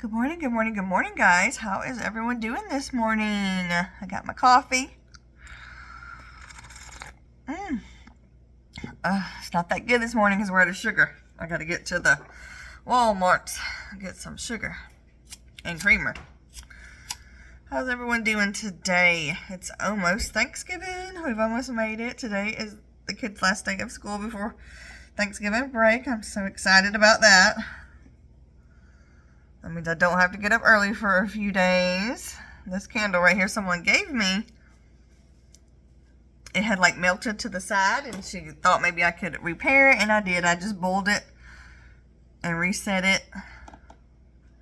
Good morning, good morning, good morning, guys. How is everyone doing this morning? I got my coffee. It's not that good this morning because we're out of sugar. I got to get to the Walmart and get some sugar and creamer. How's everyone doing today? It's almost Thanksgiving. We've almost made it. Today is the kids' last day of school before Thanksgiving break. I'm so excited about that. That means I don't have to get up early for a few days. This candle right here someone gave me, it had like melted to the side and she thought maybe I could repair it, and I did. I just boiled it and reset it.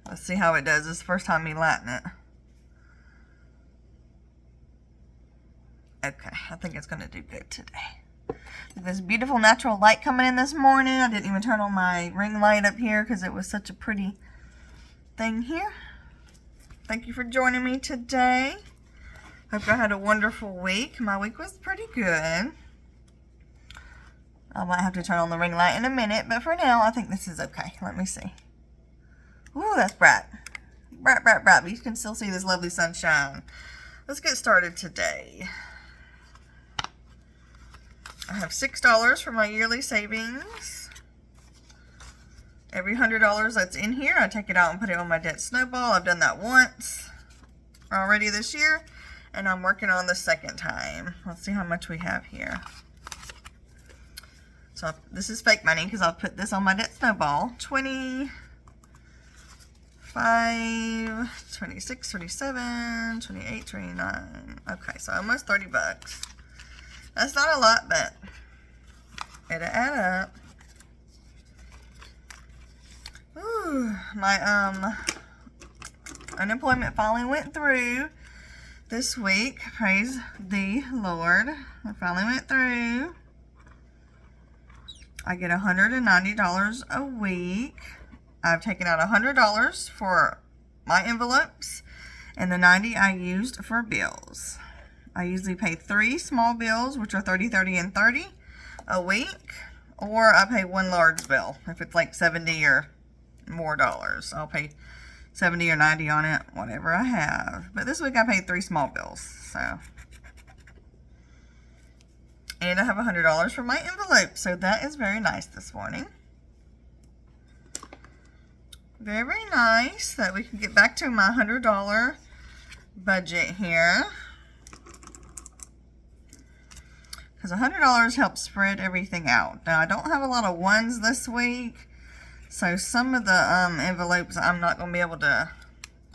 Let's see how it does. This is the first time me lighting it. Okay, I think it's going to do good today. This beautiful natural light coming in this morning. I didn't even turn on my ring light up here because it was such a pretty thing here. Thank you for joining me today. Hope I had a wonderful week. My week was pretty good. I might have to turn on the ring light in a minute, but for now, I think this is okay. Let me see. Ooh, that's bright. Bright, bright, bright. But you can still see this lovely sunshine. Let's get started today. I have $6 for my yearly savings. Every $100 that's in here, I take it out and put it on my debt snowball. I've done that once already this year, and I'm working on the second time. Let's see how much we have here. So this is fake money because I'll put this on my debt snowball. 25, 26, 27, 28, 29. Okay, so almost 30 bucks. That's not a lot, but it'll add up. Ooh, my unemployment finally went through this week. Praise the Lord. It finally went through. I get $190 a week. I've taken out $100 for my envelopes, and the $90 I used for bills. I usually pay 3 small bills, which are $30, $30, and $30 a week, or I pay one large bill. If it's like $70 or more dollars, I'll pay $70 or $90 on it, whatever I have. But this week I paid 3 small bills, so. And I have $100 for my envelope, so that is very nice this morning. Very, very nice that we can get back to my $100 budget here. Because $100 helps spread everything out. Now, I don't have a lot of ones this week, so some of the envelopes I'm not going to be able to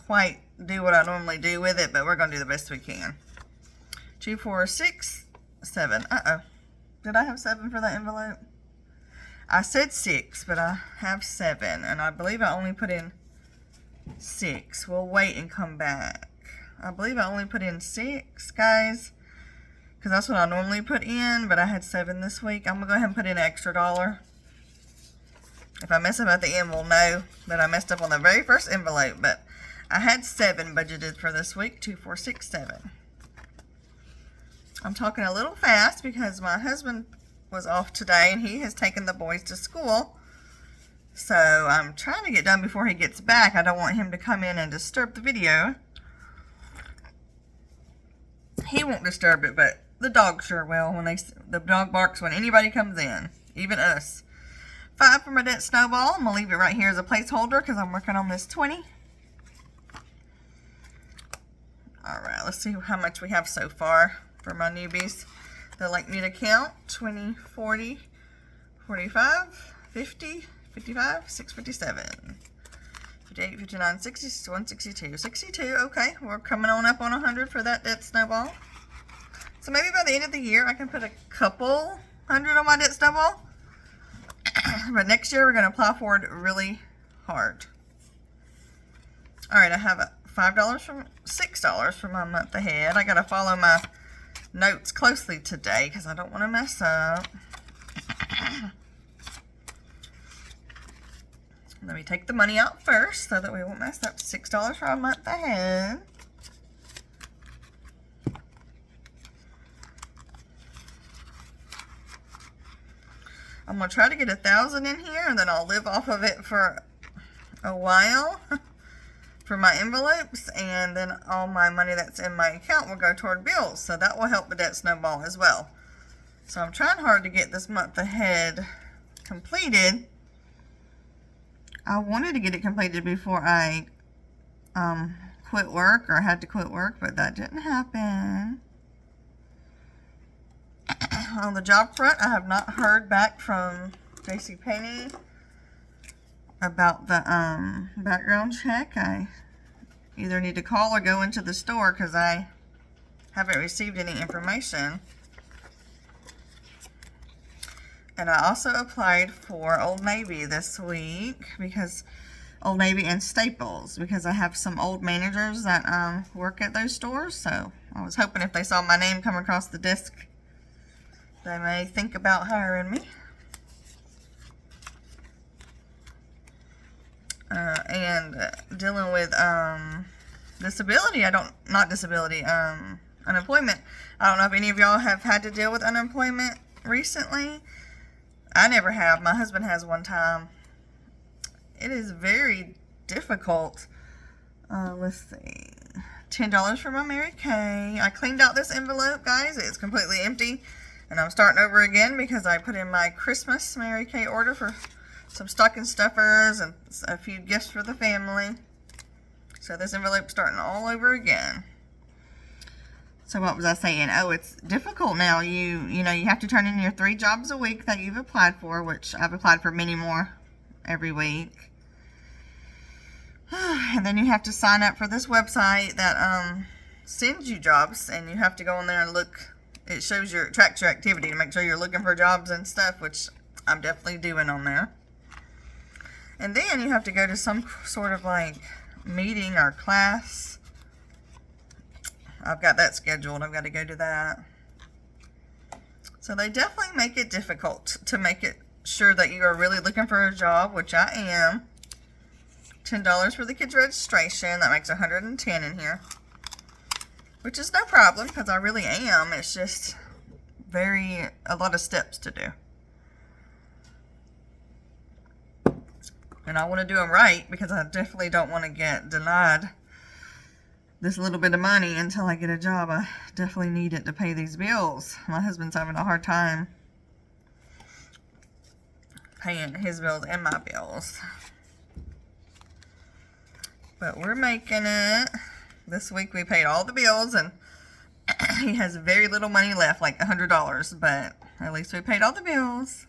quite do what I normally do with it, but we're going to do the best we can. 2, 4, 6, 7. Uh-oh. Did I have 7 for that envelope? I said 6, but I have 7, and I believe I only put in 6. We'll wait and come back. I believe I only put in 6, guys, because that's what I normally put in, but I had 7 this week. I'm going to go ahead and put in an extra $1. If I mess up at the end, we'll know that I messed up on the very first envelope, but I had 7 budgeted for this week. 2, 4, 6, 7. I'm talking a little fast because my husband was off today and he has taken the boys to school. So I'm trying to get done before he gets back. I don't want him to come in and disturb the video. He won't disturb it, but the dog sure will. The dog barks when anybody comes in, even us. 5 for my debt snowball. I'm going to leave it right here as a placeholder because I'm working on this 20. Alright, let's see how much we have so far for my newbies that like me to count. 20, 40, 45, 50, 55, 657, 58, 59, 60, 61, 62. 62, okay. We're coming on up on 100 for that debt snowball. So maybe by the end of the year I can put a couple hundred on my debt snowball. But next year we're going to apply for it really hard. Alright, I have $5 from $6 for my month ahead. I got to follow my notes closely today because I don't want to mess up. Let me take the money out first so that we won't mess up. $6 for a month ahead. I'm going to try to get 1,000 in here, and then I'll live off of it for a while. for my envelopes, and then all my money that's in my account will go toward bills. So that will help the debt snowball as well. So I'm trying hard to get this month ahead completed. I wanted to get it completed before I quit work, or had to quit work, but that didn't happen. On the job front, I have not heard back from JCPenney about the background check. I either need to call or go into the store because I haven't received any information. And I also applied for Old Navy this week, because Old Navy and Staples, because I have some old managers that work at those stores. So I was hoping if they saw my name come across the desk, they may think about hiring me. And dealing with disability, unemployment. I don't know if any of y'all have had to deal with unemployment recently. I never have. My husband has one time. It is very difficult. Let's see. $10 for my Mary Kay. I cleaned out this envelope, guys. It's completely empty. And I'm starting over again because I put in my Christmas Mary Kay order for some stocking stuffers and a few gifts for the family. So this envelope's starting all over again. So what was I saying? Oh, it's difficult now. You know, you have to turn in your 3 jobs a week that you've applied for, which I've applied for many more every week. And then you have to sign up for this website that sends you jobs, and you have to go in there and look. It shows tracks your activity to make sure you're looking for jobs and stuff, which I'm definitely doing on there. And then you have to go to some sort of like meeting or class. I've got that scheduled. I've got to go to that. So they definitely make it difficult to make it sure that you are really looking for a job, which I am. $10 for the kids' registration. That makes $110 in here, which is no problem because I really am. It's just a lot of steps to do. And I want to do them right because I definitely don't want to get denied this little bit of money until I get a job. I definitely need it to pay these bills. My husband's having a hard time paying his bills and my bills. But we're making it. This week we paid all the bills, and he has very little money left, like $100, but at least we paid all the bills.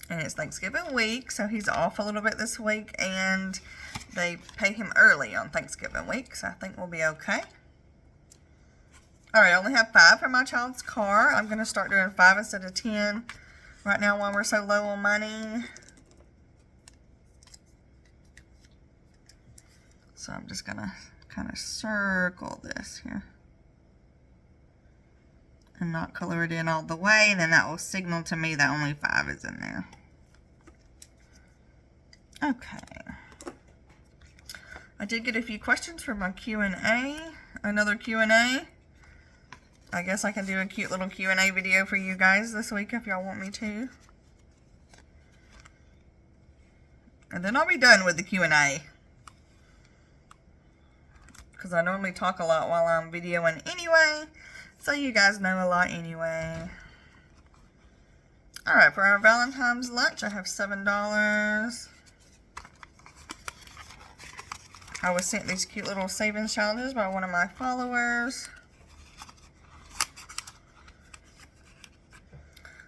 And it's Thanksgiving week, so he's off a little bit this week, and they pay him early on Thanksgiving week, so I think we'll be okay. Alright, I only have 5 for my child's car. I'm going to start doing 5 instead of 10 right now while we're so low on money. So I'm just going to kind of circle this here and not color it in all the way, and then that will signal to me that only 5 is in there. Okay. I did get a few questions for my Q&A. Another Q&A. I guess I can do a cute little Q&A video for you guys this week if y'all want me to. And then I'll be done with the Q&A. Because I normally talk a lot while I'm videoing anyway. So you guys know a lot anyway. Alright, for our Valentine's lunch, I have $7. I was sent these cute little savings challenges by one of my followers.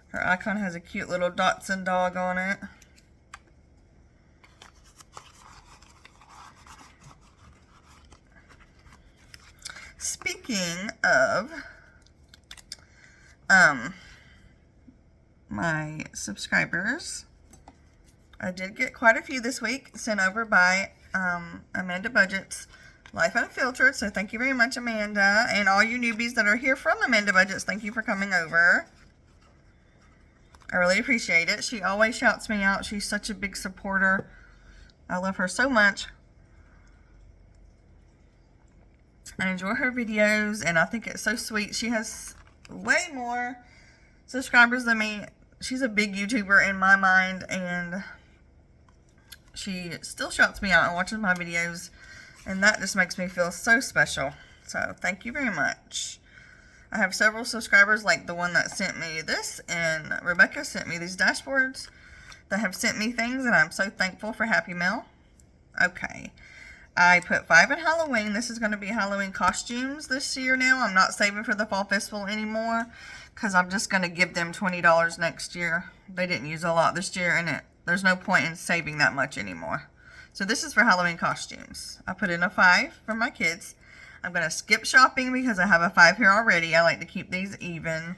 Her icon has a cute little Dachshund dog on it. Speaking of my subscribers, I did get quite a few this week sent over by Amanda Budgets Life Unfiltered, so thank you very much, Amanda, and all you newbies that are here from Amanda Budgets, thank you for coming over. I really appreciate it. She always shouts me out. She's such a big supporter. I love her so much. I enjoy her videos, and I think it's so sweet. She has way more subscribers than me. She's a big YouTuber in my mind, and She still shouts me out and watches my videos, and that just makes me feel so special. So thank you very much. I have several subscribers like the one that sent me this, and Rebecca sent me these dashboards that have sent me things, and I'm so thankful for Happy Mail. Okay. I put 5 in Halloween. This is going to be Halloween costumes this year now. I'm not saving for the Fall Festival anymore because I'm just going to give them $20 next year. They didn't use a lot this year, and there's no point in saving that much anymore. So this is for Halloween costumes. I put in a 5 for my kids. I'm going to skip shopping because I have a 5 here already. I like to keep these even.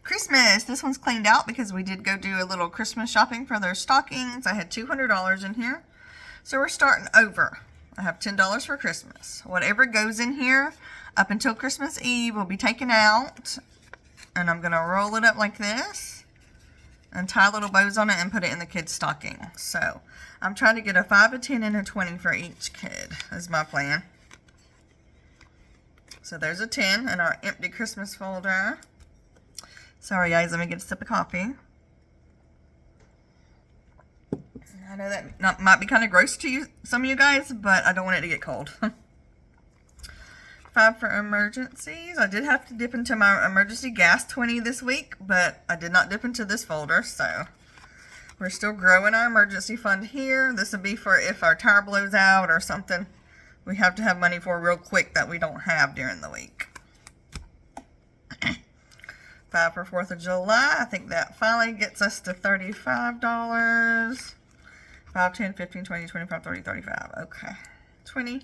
Christmas. This one's cleaned out because we did go do a little Christmas shopping for their stockings. I had $200 in here. So we're starting over. I have $10 for Christmas. Whatever goes in here up until Christmas Eve will be taken out. And I'm going to roll it up like this and tie little bows on it and put it in the kids' stocking. So I'm trying to get a 5, a 10, and a 20 for each kid is my plan. So there's a 10 in our empty Christmas folder. Sorry guys, let me get a sip of coffee. I know that might be kind of gross to you, some of you guys, but I don't want it to get cold. 5 for emergencies. I did have to dip into my emergency gas 20 this week, but I did not dip into this folder, so we're still growing our emergency fund here. This would be for if our tire blows out or something we have to have money for real quick that we don't have during the week. 5 for 4th of July. I think that finally gets us to $35. 5, 10, 15, 20, 25, 30, 35. Okay. 20,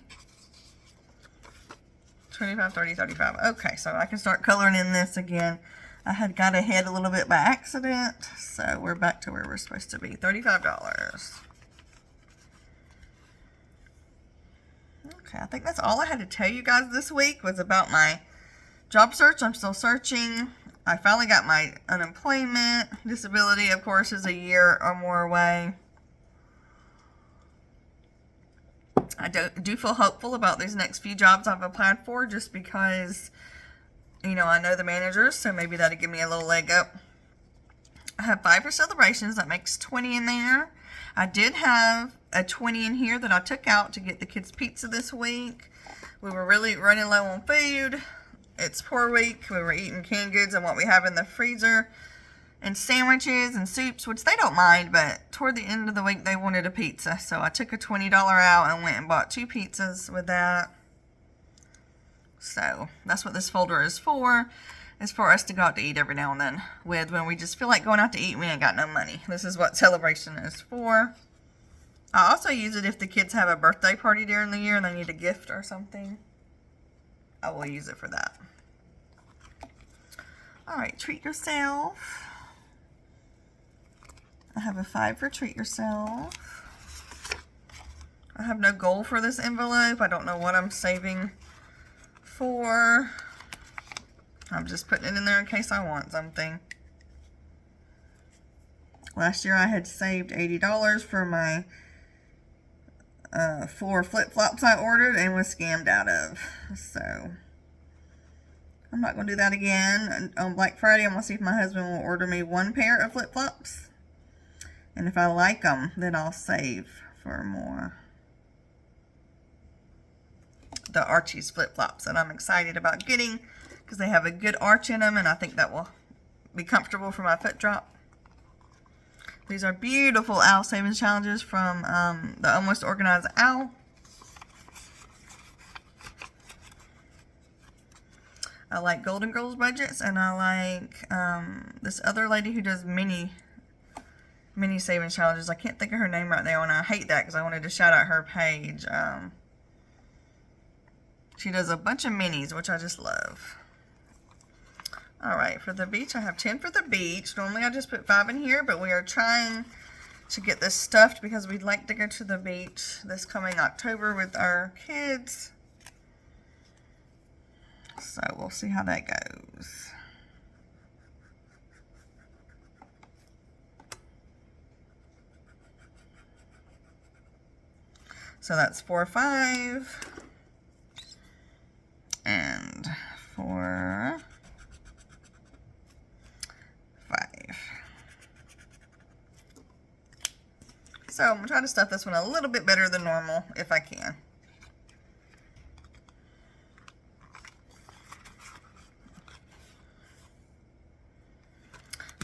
25, 30, 35. Okay, so I can start coloring in this again. I had got ahead a little bit by accident, so we're back to where we're supposed to be. $35. Okay, I think that's all I had to tell you guys this week was about my job search. I'm still searching. I finally got my unemployment. Disability, of course, is a year or more away. I do feel hopeful about these next few jobs I've applied for just because, you know, I know the managers, so maybe that'll give me a little leg up. I have 5 for celebrations. That makes 20 in there. I did have a 20 in here that I took out to get the kids pizza this week. We were really running low on food. It's poor week. We were eating canned goods and what we have in the freezer. And sandwiches and soups, which they don't mind, but toward the end of the week they wanted a pizza. So I took a $20 out and went and bought 2 pizzas with that. So that's what this folder is for us to go out to eat every now and then with when we just feel like going out to eat and we ain't got no money. This is what celebration is for. I also use it if the kids have a birthday party during the year and they need a gift or something. I will use it for that. Alright, treat yourself. I have a 5 for treat yourself. I have no goal for this envelope. I don't know what I'm saving for. I'm just putting it in there in case I want something. Last year I had saved $80 for my 4 flip-flops I ordered and was scammed out of. So I'm not going to do that again. On Black Friday I'm going to see if my husband will order me 1 pair of flip-flops. And if I like them, then I'll save for more. The Archie's flip-flops that I'm excited about getting because they have a good arch in them and I think that will be comfortable for my foot drop. These are beautiful owl savings challenges from the Almost Organized Owl. I like Golden Girls budgets and I like this other lady who does mini savings challenges. I can't think of her name right now, and I hate that because I wanted to shout out her page. She does a bunch of minis, which I just love. Alright, for the beach, I have 10 for the beach. Normally I just put 5 in here, but we are trying to get this stuffed because we'd like to go to the beach this coming October with our kids. So we'll see how that goes. So that's 4, 5, and 4, 5. So I'm going to try to stuff this one a little bit better than normal if I can.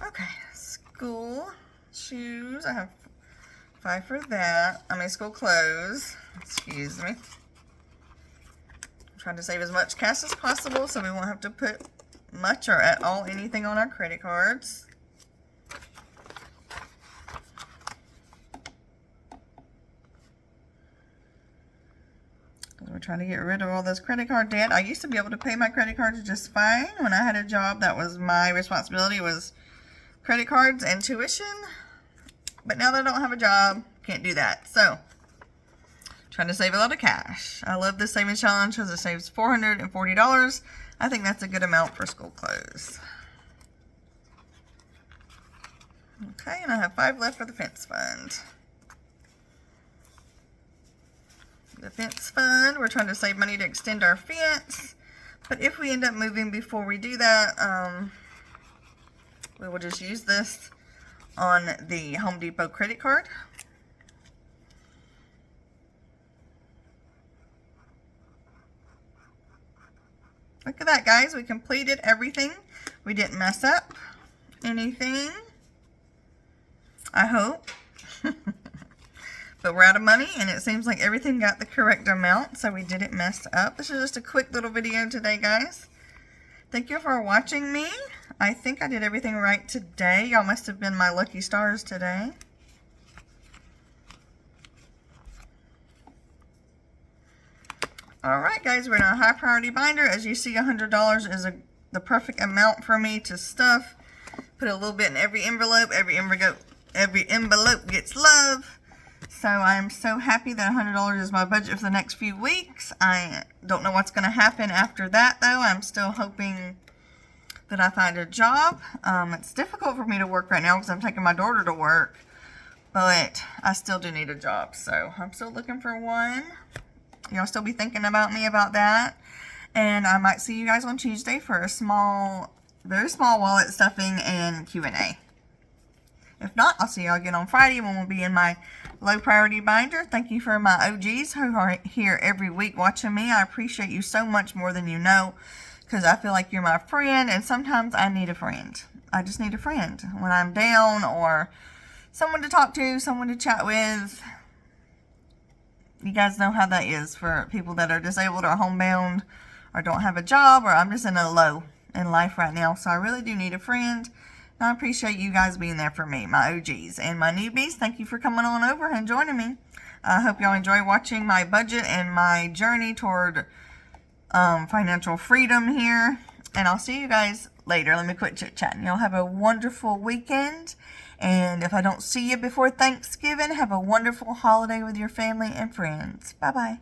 Okay, school shoes. I have 5 for that. I mean, school clothes. Excuse me. I'm trying to save as much cash as possible so we won't have to put much or at all anything on our credit cards. We're trying to get rid of all this credit card debt. I used to be able to pay my credit cards just fine when I had a job that was my responsibility, was credit cards and tuition. But now that I don't have a job, can't do that. So, trying to save a lot of cash. I love this savings challenge because it saves $440. I think that's a good amount for school clothes. Okay, and I have 5 left for the fence fund. The fence fund, we're trying to save money to extend our fence. But if we end up moving before we do that, we will just use this on the Home Depot credit card. Look at that, guys. We completed everything. We didn't mess up anything. I hope. But we're out of money, and it seems like everything got the correct amount, so we didn't mess up. This is just a quick little video today, guys. Thank you for watching me. I think I did everything right today. Y'all must have been my lucky stars today. Alright, guys, we're in a high priority binder. As you see, $100 is the perfect amount for me to stuff. Put a little bit in every envelope. Every envelope gets love. So I'm so happy that $100 is my budget for the next few weeks. I don't know what's going to happen after that, though. I'm still hoping that I find a job. It's difficult for me to work right now because I'm taking my daughter to work. But I still do need a job. So I'm still looking for one. Y'all still be thinking about me about that. And I might see you guys on Tuesday for a very small wallet stuffing and Q&A. If not, I'll see y'all again on Friday when we'll be in my low priority binder. Thank you for my OGs who are here every week watching me. I appreciate you so much more than you know, because I feel like you're my friend, and sometimes I need a friend. I just need a friend when I'm down, or someone to talk to, someone to chat with. You guys know how that is for people that are disabled or homebound or don't have a job, or I'm just in a low in life right now. So I really do need a friend. And I appreciate you guys being there for me, my OGs. And my newbies, thank you for coming on over and joining me. I hope y'all enjoy watching my budget and my journey toward financial freedom here. And I'll see you guys later. Let me quit chit-chatting. Y'all have a wonderful weekend. And if I don't see you before Thanksgiving, have a wonderful holiday with your family and friends. Bye-bye.